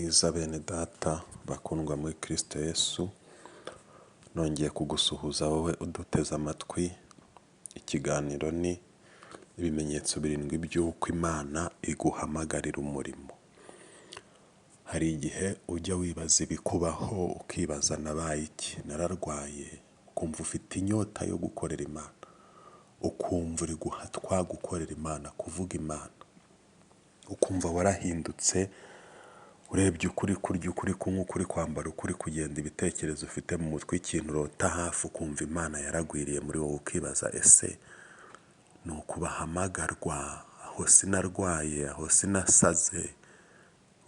mwiza bene data bakundwa muri Kristo Yesu, nongeye kugusuhuza wowe uduteze amatwi. Ikiganiro ni ibimenyetso birindwi by'uko Imana iguhamagarira umurimo. Hari igihe ujya wibaza ibikubaho ukibaza nabaye iki, nararwaye, ukumva ufite inyota yo gukorera Imana, ukumva uri guhatwa gukorera Imana, kuvuga Imana, ukumva warahindutse, urebye ukuri kurya, ukuri kunywa, ukuri kwambara, ukuri kugenda, ibitekerezo ufite mu mutwe, ikintu urota hafi, ukumva Imana yaragwiriye muri wowe, ukibaza ese ni ukubahamagarwa, aho sinarwaye, aho sinasaze,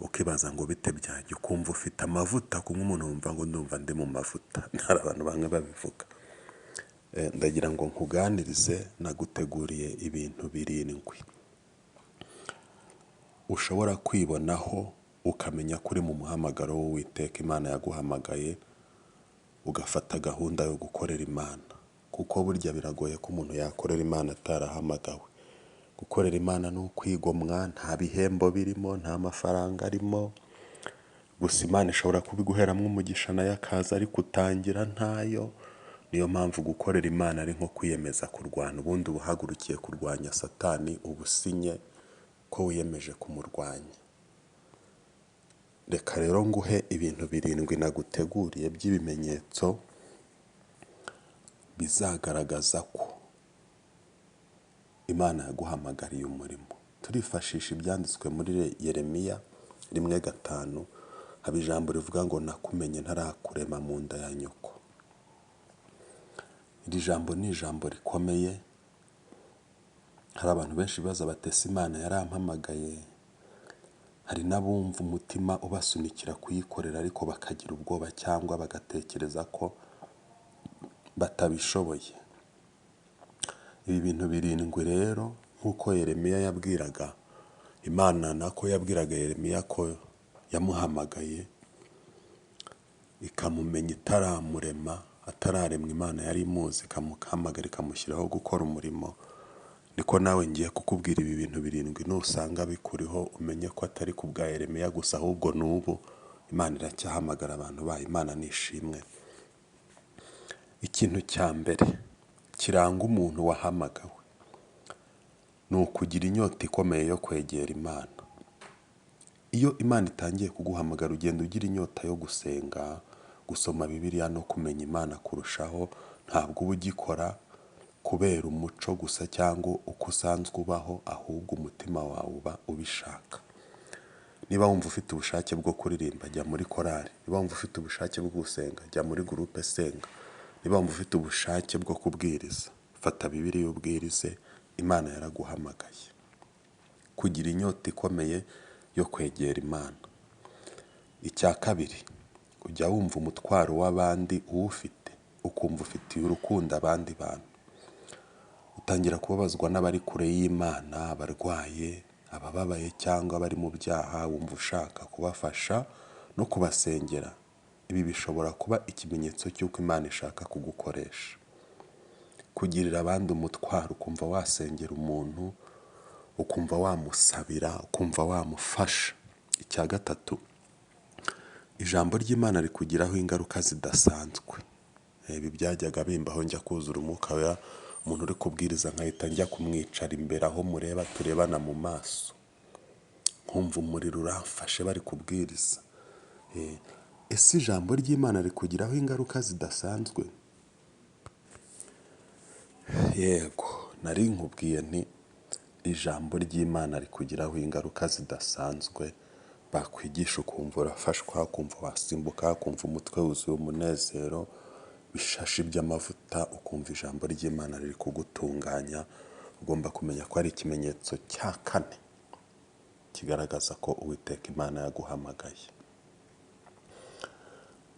ukibaza ngo bite byanjye, ukumva ufite amavuta, kumwe umuntu wumva ngo ndumva ndi mu mavuta. Hari abantu bamwe babivuga. Ndagira ngo nkuganirize, naguteguriye ibintu birindwi ushobora kwibonaho ukamenya kuri mu muhamagaro w'Uwiteka Imana yaguhamagaye, ugafata gahunda yo gukorera Imana, kuko burya biragoye ko umuntu yakorera Imana atarahamagawe. Gukorera Imana ni ukwigomwa, nta bihembo birimo, nta mafaranga arimo, gusa Imana ishobora kubiguheramo umugisha nayo akaza, ariko utangira ntayo. Niyo mpamvu gukorera Imana ari nko kwiyemeza kurwana. Ubundi uba uhagurukiye kurwanya Satani, uba usinye ko wiyemeje kumurwanya. Reka rero nguhe ibintu birindwi naguteguriye by'ibimenyetso bizagaragaza ko Imana yaguhamagariye umurimo. Turifashisha ibyanditswe muri Yeremiya 1:5, haba ijambo rivuga ngo nakumenye ntarakurema mu nda ya nyoko. Iri jambo ni ijambo rikomeye. Hari abantu benshi bibaza batese Imana yarampamagaye. Hari n'abumva umutima ubasunikira kuyikorera ariko bakagira ubwoba cyangwa bagatekereza ko batabishoboye. Ibi bintu birindwi rero, nk'uko Yeremiya yabwiraga Imana, nako yabwiraga Yeremiya ko yamuhamagaye ikamumenya itaramurema, atararemwa. Imana yari imuzi, ikamuhamagara, ikamushyiraho gukora umurimo. Niko nawe ngiye kukubwira ibi bintu birindwi, nusanga bikuriho umenye ko atari ku bwa Yeremiya gusa, ahubwo n'ubu Imana iracyahamagara abantu bayo. Imana nishimwe. Ikintu cya mbere kiranga umuntu wahamagawe ni ukugira inyota ikomeye yo kwegera Imana. Iyo Imana itangiye kuguhamagara, ugenda ugira inyota yo gusenga, gusoma Bibiliya no kumenya Imana kurushaho. Ntabwo uba ugikora kubera umuco gusa cyangwa uko usanzwe ubaho, ahubwo umutima wawe uba ubishaka. Niba wumva ufite ubushake bwo kuririmba, jya muri korali. Niba wumva ufite ubushake bwo gusenga, jya muri gurupe senga. Niba wumva ufite ubushake bwo kubwiriza, fata Bibiliya ubwirize. Imana yaraguhamagaye. Kugira inyota ikomeye yo kwegera Imana. Icya kabiri, ujya wumva umutwaro w'abandi uwufite, ukumva ufitiye urukundo abandi bantu. Utangira kubabazwa n'abari kure y'Imana, abarwaye, abababaye cyangwa abari mu byaha, wumva ushaka kubafasha no kubasengera. Ibi bishobora kuba ikimenyetso cy'uko Imana ishaka kugukoresha. Kugirira abandi umutwaro, ukumva wasengera umuntu, ukumva wamusabira, ukumva wamufasha. Icya gatatu, ijambo ry'Imana rikugiraho ingaruka zidasanzwe. Ibi byajyaga bimbaho njya kuzura umwuka wera, umuntu uri kubwiriza nkahita njya kumwicara imbere aho mureba, turebana mu maso, nkumva umuriro uramfashe bari kubwiriza. Ese ijambo ry'Imana rikugiraho ingaruka zidasanzwe? Yego, nari nkubwiye nti ijambo ry'Imana rikugiraho ingaruka zidasanzwe. Bakwigisha ukumva urafashwa, ukumva wasimbuka, ukumva umutwe wuzuye umunezero, bishashi by'amavuta, ukumva ijambo ry'Imana riri kugutunganya. Ugomba kumenya ko ari ikimenyetso cya kane kigaragaza ko Uwiteka Imana yaguhamagaye.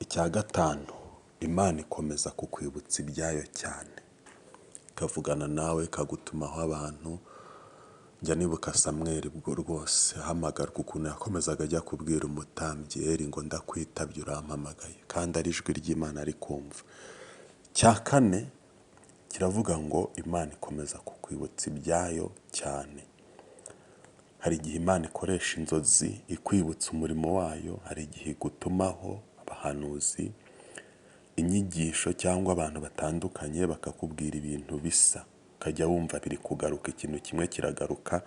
Icya gatanu, Imana ikomeza kukwibutsa ibyayo cyane, ikavugana nawe, ikagutumaho abantu. Njya nibuka Samweli bwo rwose ahamagarwa, ukuntu yakomezaga ajya kubwira umutambyi Eli ngo ndakwitabye, urampamagaye, kandi ari ijwi ry'Imana ari kumva. Cya kane kiravuga ngo Imana ikomeza kukwibutsa ibyayo cyane. hari igihe Imana ikoresha inzozi ikwibutsa umurimo wayo, hari igihe igutumaho abahanuzi, inyigisho cyangwa abantu batandukanye bakakubwira ibintu bisa, ukajya wumva biri kugaruka, ikintu kimwe kiragaruka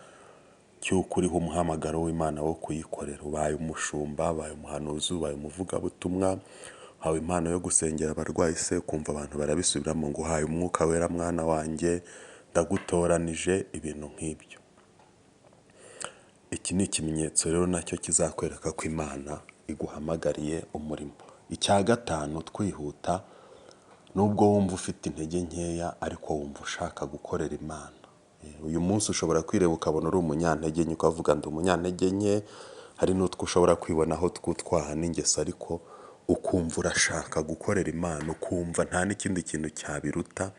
cy'uko uriho umuhamagaro w'Imana wo kuyikorera. Ubaye umushumba, ubaye umuhanuzi, ubaye umuvugabutumwa, uhawe impano yo gusengera abarwayi se ukumva abantu barabisubiramo ngo uhaye umwuka wera mwana wanjye, ndagutoranije, ibintu nk'ibyo. Iki ni ikimenyetso rero nacyo kizakwereka ko Imana iguhamagariye umurimo. Icya gatanu, twihuta, nubwo wumva ufite intege nkeya ariko wumva ushaka gukorera Imana. Uyu munsi ushobora kwireba ukabona uri umunyantege nke, ukavuga ndi umunyantege nke, hari n'utwo ushobora kwibonaho tw'utwaha n'ingeso, ariko ukumva urashaka gukorera Imana, ukumva nta n'ikindi kintu cyabiruta,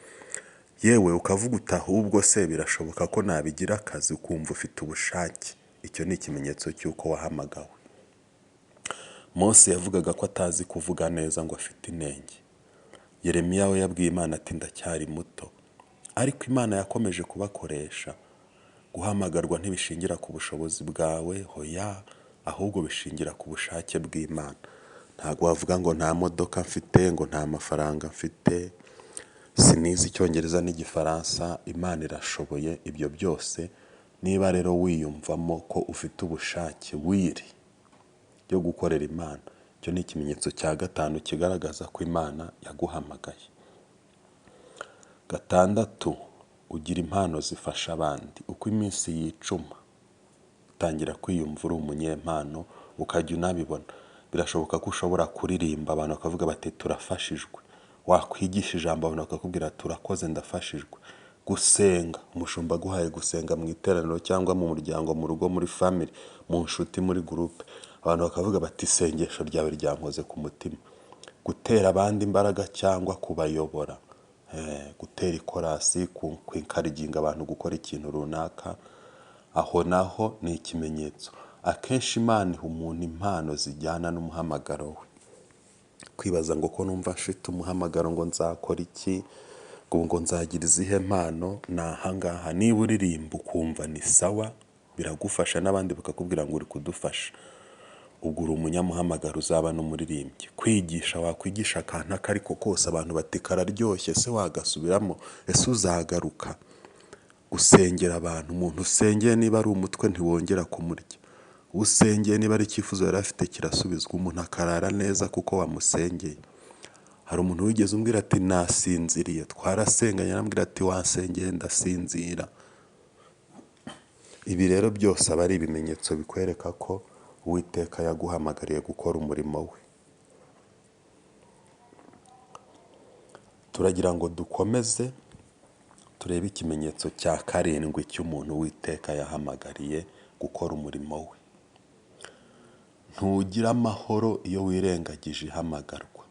yewe ukavuga uti ahubwo se birashoboka ko nabigira akazi, ukumva ufite ubushake. Icyo ni ikimenyetso cy'uko wahamagawe. Mose yavugaga ko atazi kuvuga neza ngo afite inenge. Yeremiya we yabwiye Imana ati ndacyari muto. Ariko Imana yakomeje kubakoresha. Guhamagarwa ntibishingira ku bushobozi bwawe, hoya, ahubwo bishingira ku bushake bw'Imana. Ntabwo wavuga ngo nta modoka mfite, ngo nta mafaranga mfite, sinizi Icyongereza n'Igifaransa. Imana irashoboye ibyo byose. Niba rero wiyumvamo ko ufite ubushake wiri byo gukorera Imana, icyo ni ikimenyetso cya gatanu kigaragaza ko Imana yaguhamagaye. Gatandatu, ugira impano zifasha abandi. Uko iminsi yicuma utangira kwiyumva uri umunyempano, ukajya unabibona. Birashoboka ko ushobora kuririmba abantu bakavuga bati turafashijwe. Wakwigisha ijambo abantu bakakubwira turakoze ndafashijwe. Gusenga, umushumba aguhaye gusenga mu iteraniro cyangwa mu muryango, mu rugo, muri family, mu nshuti, muri groupe, abantu bakavuga bati isengesho ryawe ryankoze ku mutima. Gutera abandi imbaraga cyangwa kubayobora, gutera ikorasi, kwikariginga abantu gukora ikintu runaka, aho naho ni ikimenyetso. Akenshi Imana iha umuntu impano zijyana n'umuhamagaro we. Kwibaza ngo ko numva mfite umuhamagaro ngo nzakora iki, ngo nzagira izihe mpano, ni ahangaha. Niba uririmba ukumva ni sawa, biragufasha, n'abandi bakakubwira ngo uri kudufasha, ubwo uri umunyamuhamagaro, uzaba n'umuririmbyi. Kwigisha, wakwigisha akantu ako ariko kose abantu bati kararyoshye, se wagasubiramo, ese uzagaruka. Gusengera abantu, umuntu usengeye niba ari umutwe ntiwongera kumurya, usengeye niba ari icyifuzo yari afite kirasubizwa, umuntu akarara neza kuko wamusengeye. Hari umuntu wigeze umbwira ati nasinziriye, twarasenganye, arambwira ati wansengeye ndasinzira. Ibi rero byose aba ari ibimenyetso bikwereka ko Uwiteka yaguhamagariye gukora umurimo we. Turagira ngo dukomeze turebe ikimenyetso cya karindwi cy'umuntu Uwiteka yahamagariye gukora umurimo we. Ntugira amahoro iyo wirengagije ihamagarwa.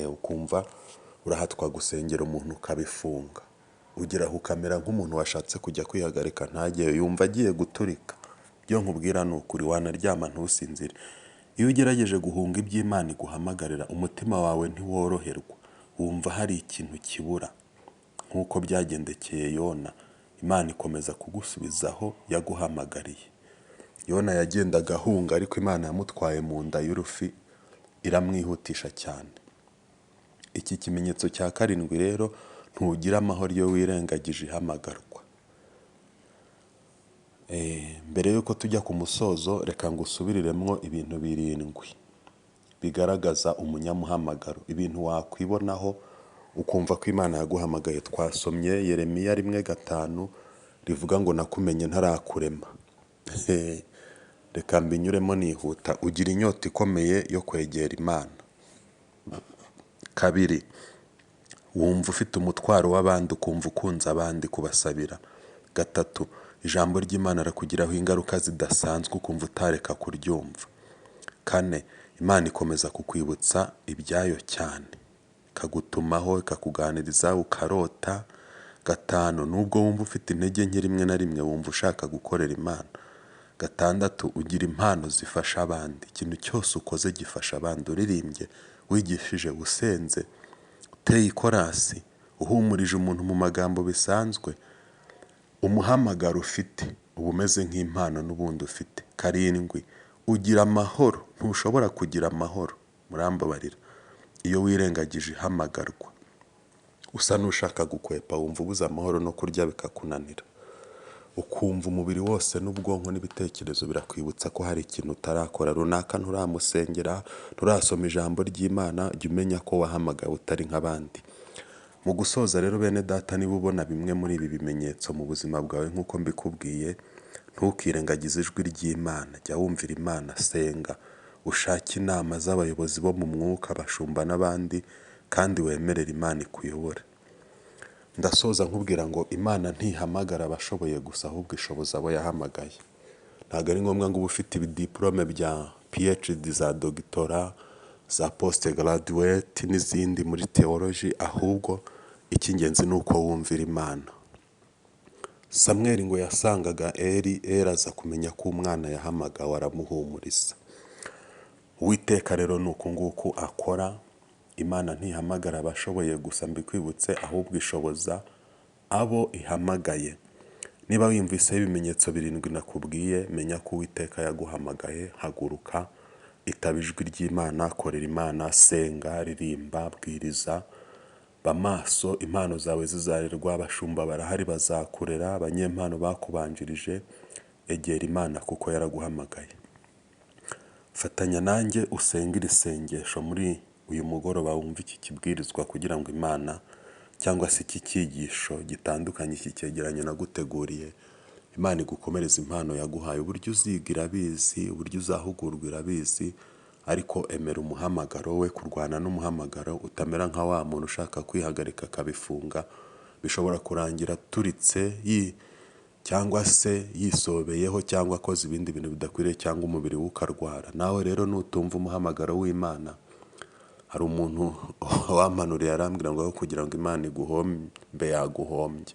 Ukumva urahatwa gusengera umuntu ukabifunga, ugeraho ukamera nk'umuntu washatse kujya kwihagarika ntageyo, yumva agiye guturika. Byo nkubwira ni ukuri, wanaryama ntusinzire. Iyo ugerageje guhunga iby'Imana iguhamagarira, umutima wawe ntiworoherwa, wumva hari ikintu kibura. Nk'uko byagendekeye Yona, Imana ikomeza kugusubizaho yaguhamagariye. Yona yagendaga ahunga, ariko Imana yamutwaye mu nda y'urufi iramwihutisha cyane. Iki kimenyetso cya karindwi rero, ntugira amahoro iyo wirengagije ihamagarwa. Mbere yuko tujya ku musozo, reka ngo usubiriremo ibintu 7 bigaragaza umunyamuhamagaro, ibintu wakwibonaho ukumva ko Imana yaguhamagaye. Twasomye Yeremiya 1:5 rivuga ngo nakumenye ntarakurema. Reka mbinyuremo nihuta. Ugira inyota ikomeye yo kwegera Imana. 2, wumva ufite umutwaro w'abandi, ukumva ukunze abandi kubasabira. 3, ijambo ry'Imana rakugiraho ingaruka zidasanzwe, ukumva utareka kuryumva. 4, Imana ikomeza kukwibutsa ibyayo cyane, ikagutumaho, ikakuganiriza, ukarota. 5, nubwo wumva ufite intege nke rimwe na rimwe, wumva ushaka gukorera Imana. 6, ugira impano zifasha abandi. Ikintu cyose ukoze gifasha abandi. Uririmbye, wigishije, usenze, uteye ikorasi, uhumurije umuntu mu magambo bisanzwe, umuhamagaro ufite uba umeze nk'impano n'ubundi ufite. 7, ugira amahoro. Ntushobora kugira amahoro, murambabarira, iyo wirengagije ihamagarwa. Usa n'ushaka gukwepa, wumva ubuze amahoro, no kurya bikakunanira, ukumva umubiri wose n'ubwonko n'ibitekerezo birakwibutsa ko hari ikintu utarakora runaka, nturamusengera, nturasoma ijambo ry'Imana. Jya umenya ko wahamagawe utari nk'abandi. Mu gusoza rero bene data, niba ubona bimwe muri ibi bimenyetso mu buzima bwawe nk'uko mbikubwiye, ntukirengagize ijwi ry'Imana. Jya wumvira Imana, senga, ushake inama z'abayobozi bo mu mwuka, abashumba n'abandi, kandi wemerere Imana ikuyobore. Ndasoza nkubwira ngo Imana ntihamagara abashoboye gusa, ahubwo ishoboza abo yahamagaye. Ntabwo ari ngombwa ngo ube ufite ibidiplome bya PhD, za dogitora, za post graduate n'izindi muri theology, ahubwo icy'ingenzi ni uko wumvira Imana. Samweli ngo yasangaga Eli aza kumenya ko umwana yahamagawe, aramuhumuriza. Uwiteka rero ni uku nguku akora. Imana ntihamagara abashoboye gusa, mbikwibutse, ahubwo ishoboza abo ihamagaye. Niba wiyumviseho ibimenyetso 7 nakubwiye, menya ko Uwiteka yaguhamagaye. Haguruka, itaba ijwi ry'Imana, korera Imana, senga, ririmba, bwiriza, bamaso, impano zawe zizarerwa. Abashumba barahari bazakurera, abanyempano bakubanjirije. Egera Imana kuko yaraguhamagaye. Fatanya nanjye usenge iri sengesho muri uyu mugoroba, wumva iki kibwirizwa, kugira ngo Imana, cyangwa se iki cyigisho gitandukanye, iki cyegeranyo naguteguriye, Imana igukomereza impano yaguhaye. Uburyo uziga irabizi, uburyo uzahugurwa irabizi, ariko emera umuhamagaro we. Kurwana n'umuhamagaro, utamera nka wa muntu ushaka kwihagarika akabifunga. Bishobora kurangira turitse cyangwa se yisobeyeho, cyangwa akoze ibindi bintu bidakwiriye, cyangwa umubiri we ukarwara. Nawe rero nutumva umuhamagaro w'Imana, hari umuntu wampanuriye arambwira ngo aho kugira ngo Imana iguhombe yaguhombya.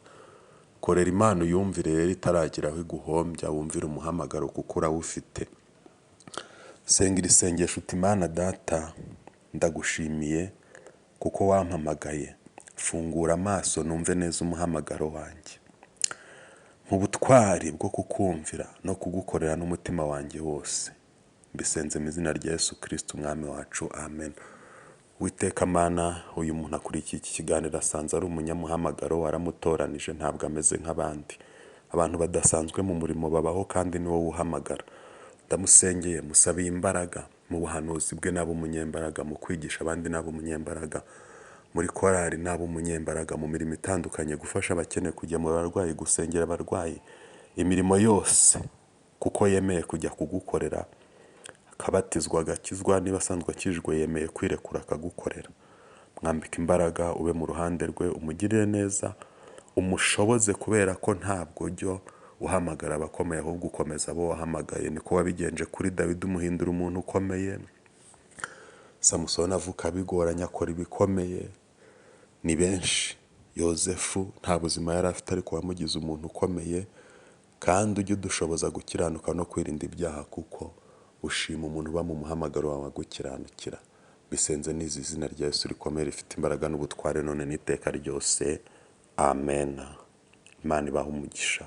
Korera Imana uyumvire rero itaragira aho iguhombya, wumvire umuhamagaro kuko urawufite. Senga iri sengesho uti: Imana Data, ndagushimiye kuko wampamagaye. Fungura amaso numve neza umuhamagaro wanjye. Mu butwari bwo kukumvira no kugukorera n'umutima wanjye wose. Mbisenze mu izina rya Yesu Kristo umwami wacu, amen. Uwiteka Mana, uyu muntu akurikiye iki kiganiro asanze ari umunyamuhamagaro, waramutoranije, ntabwo ameze nk'abandi. Abantu badasanzwe mu murimo babaho, kandi ni wowe uhamagara. Ndamusengeye, musabiye imbaraga mu buhanuzi bwe, nabo umunyembaraga mu kwigisha abandi, nabo umunyembaraga muri korali, nabo umunyembaraga mu mirimo itandukanye, gufasha abakene, kujya mu barwayi, gusengera abarwayi, imirimo yose, kuko yemeye kujya kugukorera, akabatizwa, agakizwa. Niba asanzwe akijwe, yemeye kwirekura akagukorera. Mwambika imbaraga, ube mu ruhande rwe, umugirire neza, umushoboze, kubera ko ntabwo ujya uhamagara abakomeye, ahubwo ukomeza abo wahamagaye. Niko wabigenje kuri Dawidi, umuhindura umuntu ukomeye. Samusoni avuka bigoranye, akora ibikomeye. Ni benshi. Yozefu nta buzima yari afite, ariko wamugize umuntu ukomeye. Kandi ujye udushoboza gukiranuka no kwirinda ibyaha, kuko ushima umuntu uba mu muhamagaro wawe gukiranukira. Bisenze n'izi izina rya Yesu rikomeye, rifite imbaraga n'ubutware, none n'iteka ryose, amen. Imana ibahe umugisha.